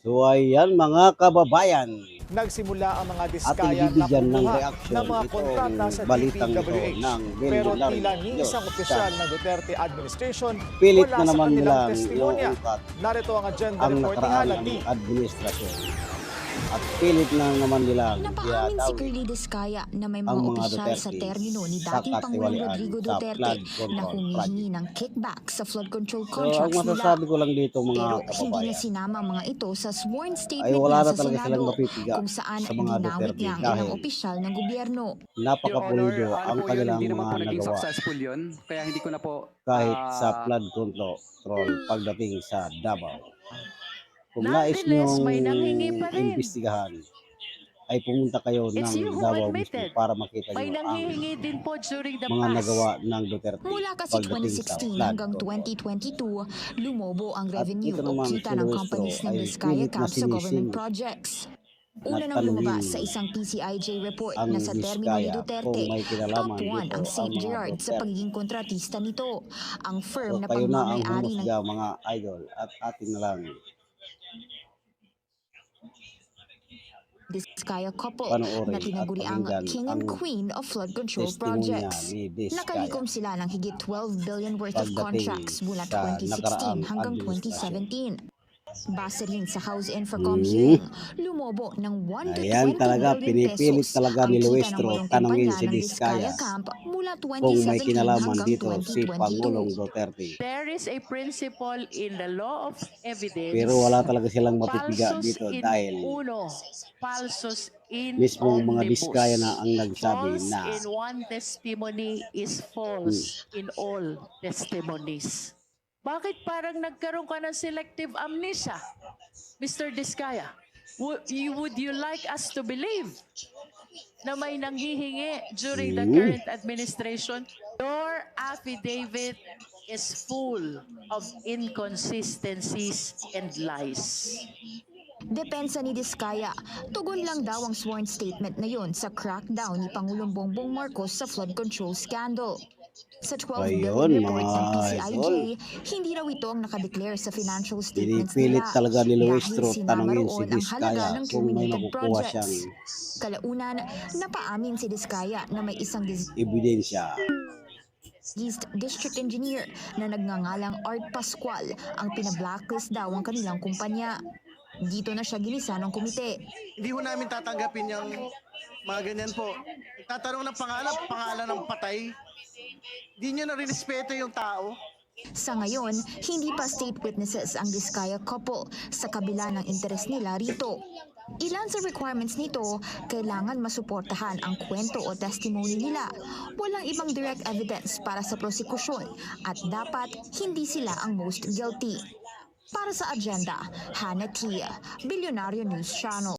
So ayan mga kababayan, Nagsimula ang mga ating diskaya na bibigyan ng kumuha reaksyon ng mga kontrata sa itong balitang ito DPWH. ng Pero Bilyonaryo tila ni Diyos isang opisyal ng Duterte administration pilit wala na sa naman kanilang nilang testimonya. iuungkat Narito ang agenda ang report ni nakaraan Hana ng T. administrasyon. At pilit na naman nilang Napaamin si iyadawin Curly Diskaya na may ang mga mga opisyal sa Duterte termino ni sa dating Pangulong katiwalian Rodrigo sa Duterte flood na control humihingi project. ng kickback sa flood control So ang contracts nila. masasabi ko lang dito mga Pero hindi kababayan niya sinama ang mga ito sa sworn ay statement wala niya na sa talaga silang Senado mapipiga kung saan sa mga ginawit Duterte niya ang ilang dahil opisyal ng gobyerno. napakapulido Your Honor, ang po yun, kanilang hindi naman mga po naging nagawa successful yun. Kaya hindi ko na po kahit sa flood control pagdating sa Davao. Kung nais Nonetheless, niyong may nanghingi pa rin. imbestigahan, ay pumunta kayo It's you ng who Davao mismo admitted. para makita May niyo ang nanghihingi din po during the mga past. nagawa ng Duterte Mula kasi pagdating sa 2016 flood hanggang control. 2022, lumobo ang At revenue ito o naman kita si ng Luistro companies ng ay Diskaya pilit na Camp sa government sinising projects. na Una nang lumabas tanungin sa isang PCIJ report ang na sa termino ni Diskaya Duterte, kung may kinalaman top 1 dito ang ang St. mga Gerard sa Duterte. pagiging kontratista nito. Ang firm So na kayo na ang pagmamayari ng humusga mga idol at atin na lang Diskaya couple panoorin na at tinaguri ang pakinggan King ang and Queen of Flood Control testimonya Projects. ni Diskaya Nakalikom sila ng higit 12 billion worth of pagdating contracts mula sa 2016 nakaraang hanggang administrasyon. 2017. Base rin sa House Infocom hearing, lumobo ng 1 to Ayan 20 talaga, billion pinipilit pesos talaga ang ni kita ng Luistro walong tanungin kumpanya si ng Diskaya Diskaya Camp mula kung may 2017 kinalaman hanggang dito si Pangulong 2022. Duterte. There is a principle in the law of evidence. Pero wala talaga silang mapipiga Falsus dito in dahil uno, falsus in mismong mga omnibus. Diskaya na ang nagsabi False na in one testimony is false in all testimonies. Bakit parang nagkaroon ka ng selective amnesia, Mr. Diskaya? Would you like us to believe na may nanghihingi during the current administration? Your affidavit is full of inconsistencies and lies. Depensa ni Diskaya, tugon lang daw ang sworn statement na yon sa crackdown ni Pangulong Bongbong Marcos sa flood control scandal. Sa 12 Ayun, billion report ng mga PCIJ, idol. hindi raw ito ang nakadeclare sa financial statements pinipilit nila talaga ni Luistro dahil sinama tanungin si roon ang halaga Diskaya ng kung may terminated makukuha siyang projects. Kalaunan, napaamin si Diskaya na may isang ebidensya. East District Engineer na nagngangalang Art Pascual ang pinablacklist daw ang kanilang kumpanya. Dito na siya ginisa ng komite. Hindi ho namin tatanggapin yung mga ganyan po. Tatanong ng pangalan ng patay. Hindi nyo na rinespeto yung tao. Sa ngayon, hindi pa state witnesses ang Diskaya couple sa kabila ng interes nila rito. Ilan sa requirements nito, kailangan masuportahan ang kwento o testimony nila. Walang ibang direct evidence para sa prosekusyon at dapat hindi sila ang most guilty. Para sa agenda, Hana T, Bilyonaryo News Channel.